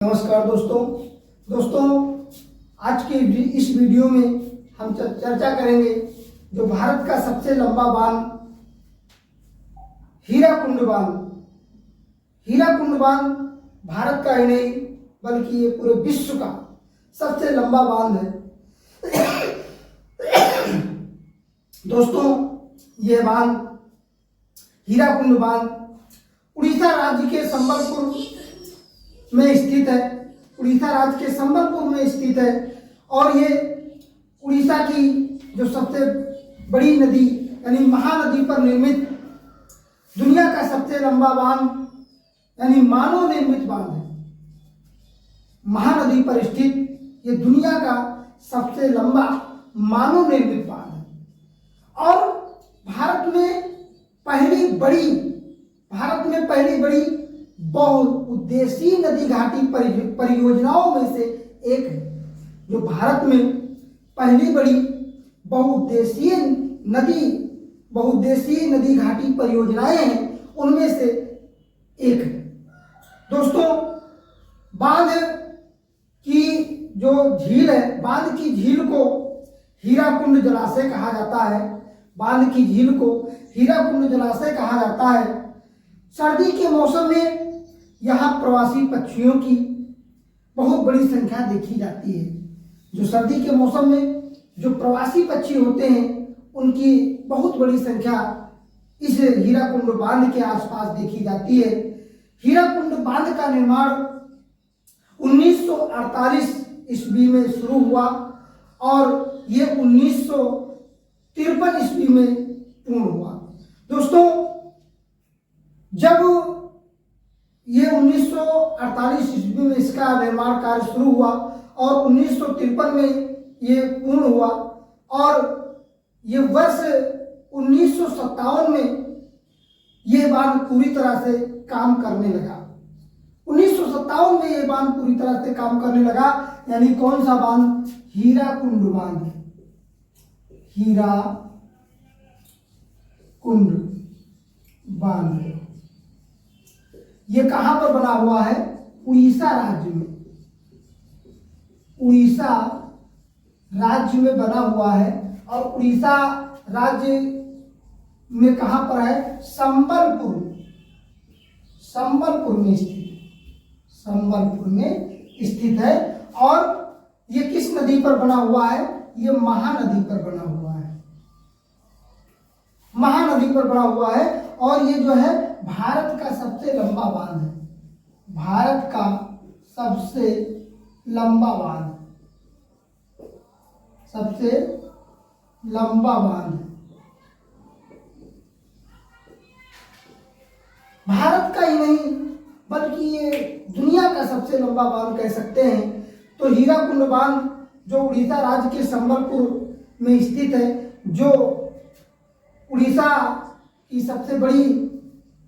नमस्कार दोस्तों आज के इस वीडियो में हम चर्चा करेंगे जो भारत का सबसे लंबा बांध हीराकुंड बांध भारत का ही नहीं बल्कि ये पूरे विश्व का सबसे लंबा बांध है। दोस्तों ये बांध हीराकुंड बांध उड़ीसा राज्य के संबलपुर में स्थित है। उड़ीसा राज्य के संबलपुर में स्थित है और ये उड़ीसा की जो सबसे बड़ी नदी यानी महानदी पर निर्मित दुनिया का सबसे लंबा बांध यानी मानव निर्मित बांध है। महानदी पर स्थित ये दुनिया का सबसे लंबा मानव निर्मित बांध है और भारत में पहली बड़ी बहुउद्देशीय नदी घाटी परियोजनाओं में से एक है। जो भारत में पहली बड़ी बहुउद्देशीय नदी घाटी परियोजनाएं हैं उनमें से एक है। दोस्तों बांध की जो झील है, बांध की झील को हीराकुंड जलाशय कहा जाता है। बांध की झील को हीराकुंड जलाशय कहा जाता है। सर्दी के मौसम में यहाँ प्रवासी पक्षियों की बहुत बड़ी संख्या देखी जाती है। जो सर्दी के मौसम में जो प्रवासी पक्षी होते हैं उनकी बहुत बड़ी संख्या इस हीराकुंड बांध के आसपास देखी जाती है। हीराकुंड बांध का निर्माण 1948 ईस्वी में शुरू हुआ और ये 1953 ईस्वी में पूर्ण हुआ। दोस्तों जब ये 1948 ईस्वी में इसका निर्माण कार्य शुरू हुआ और 1953 में ये पूर्ण हुआ और ये वर्ष 1957 में ये बांध पूरी तरह से काम करने लगा। 1957 में ये बांध पूरी तरह से काम करने लगा। यानी कौन सा बांध? हीराकुंड बांध। हीराकुंड बांध ये कहां पर बना हुआ है? उड़ीसा राज्य में। उड़ीसा राज्य में बना हुआ है और उड़ीसा राज्य में कहां पर है? संबलपुर में स्थित है और ये किस नदी पर बना हुआ है? ये महानदी पर बना हुआ है। महानदी पर बना हुआ है और ये जो है भारत का सबसे लंबा बांध है। भारत का सबसे लंबा बांध, सबसे लंबा बांध भारत का ही नहीं बल्कि ये दुनिया का सबसे लंबा बांध कह सकते हैं। तो हीराकुंड बांध जो उड़ीसा राज्य के संबलपुर में स्थित है, जो उड़ीसा की सबसे बड़ी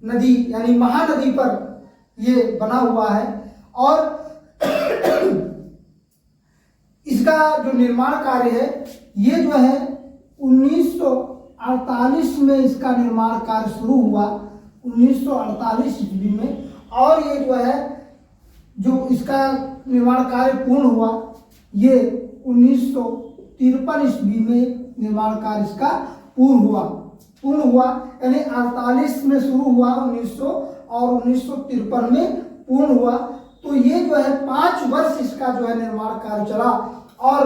नदी यानी महानदी पर ये बना हुआ है और इसका जो निर्माण कार्य है ये जो है 1948 में इसका निर्माण कार्य शुरू हुआ। 1948 ईस्वी में और ये जो है जो इसका निर्माण कार्य पूर्ण हुआ ये 1953 ईस्वी में निर्माण कार्य इसका पूर्ण हुआ यानी 48 में शुरू हुआ 1900 और 1953 में पूर्ण हुआ। तो ये जो है 5 वर्ष इसका जो है निर्माण कार्य चला और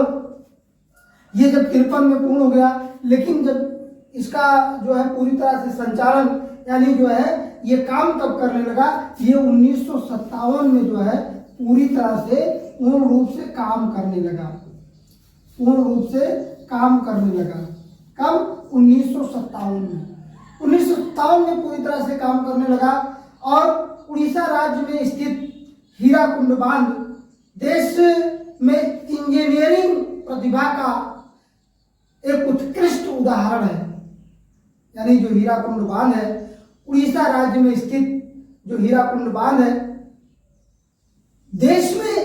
ये जब 53 में पूर्ण हो गया, लेकिन जब इसका जो है पूरी तरह से संचालन यानी जो है ये काम कब करने लगा? ये 1957 में जो है पूरी तरह से पूर्ण रूप से काम करने लगा। कब? 1957 में। 1957 में पूरी तरह से काम करने लगा और उड़ीसा राज्य में स्थित हीराकुंड बांध देश में इंजीनियरिंग प्रतिभा का एक उत्कृष्ट उदाहरण है। यानी जो हीराकुंड बांध है, उड़ीसा राज्य में स्थित जो हीराकुंड बांध है, देश में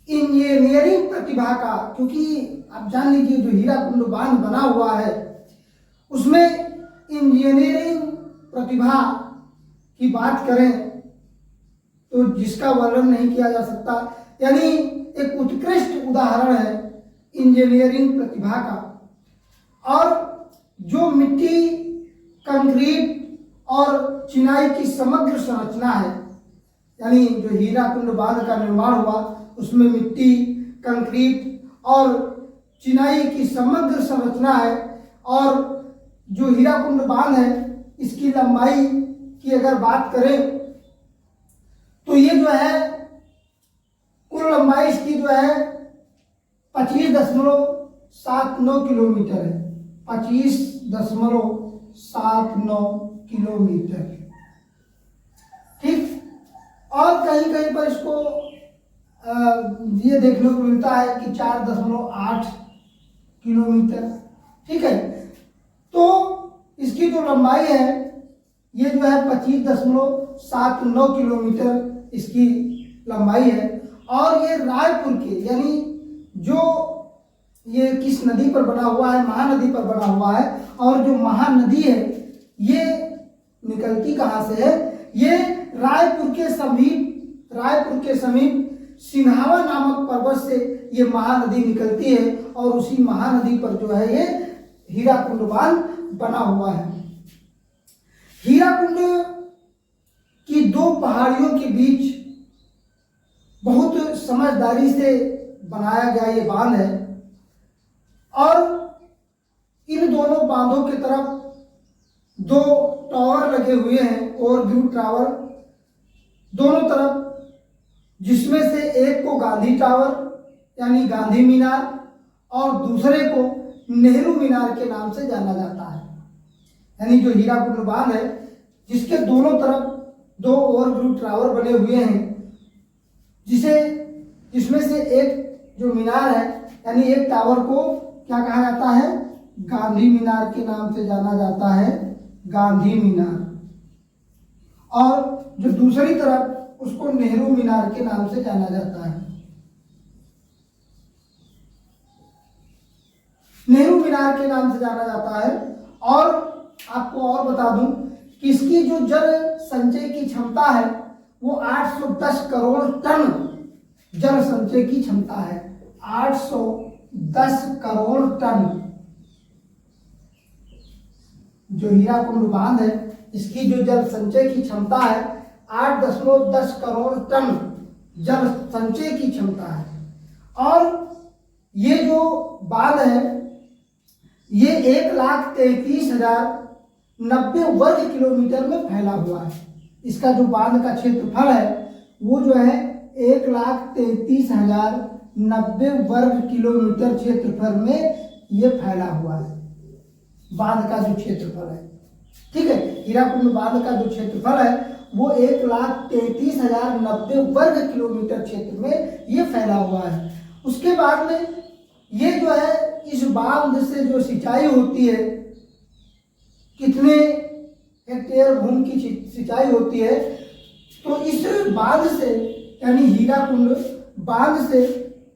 इंजीनियरिंग प्रतिभा का, क्योंकि आप जान लीजिए जो हीराकुंड बांध बना हुआ है उसमें इंजीनियरिंग प्रतिभा की बात करें तो तो जिसका वर्णन नहीं किया जा सकता। यानी एक उत्कृष्ट उदाहरण है इंजीनियरिंग प्रतिभा का। और जो मिट्टी, कंक्रीट और चिनाई की समग्र संरचना है, यानी जो हीराकुंड बांध का निर्माण हुआ उसमें मिट्टी, कंक्रीट और चिनाई की समग्र संरचना है। और जो हीराकुंड बांध है इसकी लंबाई की अगर बात करें तो ये जो है कुल लंबाई इसकी जो है 25.79 किलोमीटर है। 25.79 किलोमीटर, ठीक। और कहीं कहीं पर इसको ये देखने को मिलता है कि 4.8 किलोमीटर, ठीक है। तो इसकी जो लंबाई है ये जो है 25.79 किलोमीटर इसकी लंबाई है। और ये रायपुर के, यानी जो ये किस नदी पर बना हुआ है, महानदी पर बना हुआ है। और जो महानदी है ये निकलती कहाँ से है? ये रायपुर के समीप सिंघावा नामक पर्वत से ये महानदी निकलती है। और उसी महानदी पर जो है ये हीराकुंड बांध बना हुआ है। हीराकुंड की दो पहाड़ियों के बीच बहुत समझदारी से बनाया गया ये बांध है। और इन दोनों बांधों की तरफ दो टावर लगे हुए हैं, ओवरव्यू टावर दोनों तरफ, जिसमें से एक को गांधी टावर यानी गांधी मीनार और दूसरे को नेहरू मीनार के नाम से जाना जाता है। यानी जो हीराकुंड बांध है जिसके दोनों तरफ दो ओवरव्यू टावर बने हुए हैं, जिसमें से एक जो मीनार है यानी एक टावर को क्या कहा जाता है? गांधी मीनार के नाम से जाना जाता है, गांधी मीनार। और जो दूसरी तरफ उसको नेहरू मीनार के नाम से जाना जाता है। नेहरू मीनार के नाम से जाना जाता है। और आपको और बता दूं कि इसकी जो जल संचय की क्षमता है वो 810 करोड़ टन जल संचय की क्षमता है। 810 करोड़ टन जो हीराकुंड बांध है इसकी जो जल संचय की क्षमता है 8.10 करोड़ टन जल संचय की क्षमता है। और ये जो बांध है ये 1,33,090 वर्ग किलोमीटर में फैला हुआ है। इसका जो बांध का क्षेत्रफल है वो जो है 1,33,090 वर्ग किलोमीटर क्षेत्रफल में ये फैला हुआ है, बांध का जो क्षेत्रफल है, ठीक है। हीराकुंड बांध का जो क्षेत्रफल है वो 1,33,090 वर्ग किलोमीटर क्षेत्र में ये फैला हुआ है। उसके बाद में ये जो है इस बांध से जो सिंचाई होती है, कितने हेक्टेयर भूमि की सिंचाई होती है? तो इस बांध से यानी हीराकुंड बांध से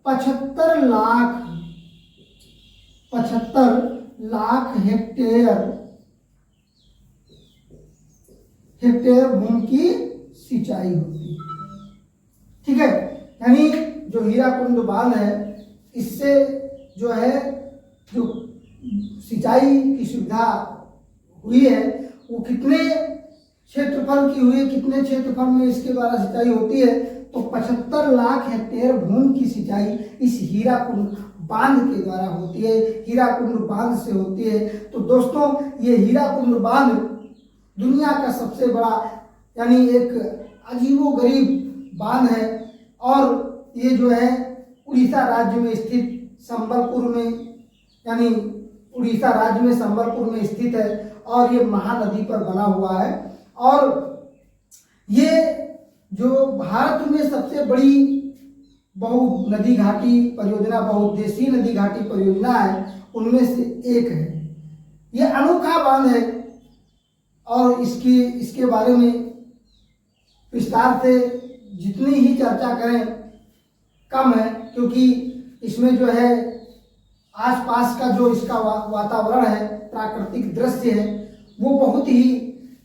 75 लाख हेक्टेयर भूमि की सिंचाई होती है, ठीक है। यानी जो हीराकुंड बांध है इससे जो है जो सिंचाई की सुविधा हुई है वो कितने क्षेत्रफल की हुई है, कितने क्षेत्रफल में इसके द्वारा सिंचाई होती है? तो 75 लाख हेक्टेयर भूमि की सिंचाई इस हीराकुंड बांध के द्वारा होती है, हीराकुंड बांध से होती है। तो दोस्तों ये हीराकुंड बांध दुनिया का सबसे बड़ा यानी एक अजीबोगरीब बांध है। और ये जो है उड़ीसा राज्य में स्थित संबलपुर में, यानी उड़ीसा राज्य में संबलपुर में स्थित है। और ये महानदी पर बना हुआ है। और ये जो भारत में सबसे बड़ी बहु नदी घाटी परियोजना, बहुउद्देशीय नदी घाटी परियोजना है उनमें से एक है। ये अनोखा बांध है और इसके बारे में विस्तार से जितनी ही चर्चा करें कम है, क्योंकि इसमें जो है आसपास का जो इसका वातावरण है, प्राकृतिक दृश्य है, वो बहुत ही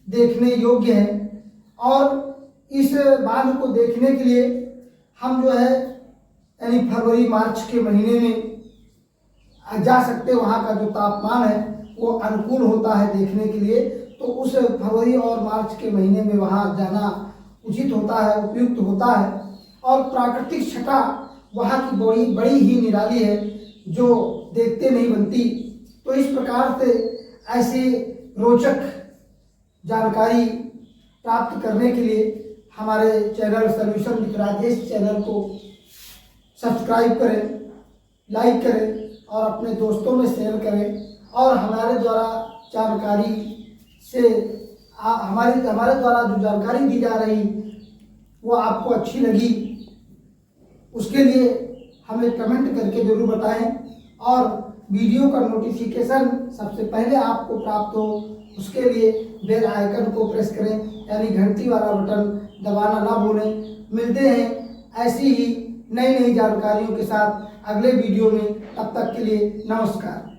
देखने योग्य है। और इस बांध को देखने के लिए हम जो है यानी फरवरी मार्च के महीने में जा सकते हैं। वहाँ का जो तापमान है वो अनुकूल होता है देखने के लिए, तो उस फरवरी और मार्च के महीने में वहाँ जाना उचित होता है, उपयुक्त होता है। और प्राकृतिक छटा वहाँ की बड़ी ही निराली है जो देखते नहीं बनती। तो इस प्रकार से ऐसी रोचक जानकारी प्राप्त करने के लिए हमारे channel solution with Rajesh channel को सब्सक्राइब करें, लाइक करें और अपने दोस्तों में शेयर करें। और हमारे द्वारा जानकारी से हमारे द्वारा जो जानकारी दी जा रही वो आपको अच्छी लगी, उसके लिए हमें कमेंट करके ज़रूर बताएं। और वीडियो का नोटिफिकेशन सबसे पहले आपको प्राप्त हो उसके लिए बेल आइकन को प्रेस करें, यानी घंटी वाला बटन दबाना ना भूलें। मिलते हैं ऐसी ही नई जानकारियों के साथ अगले वीडियो में, तब तक के लिए नमस्कार।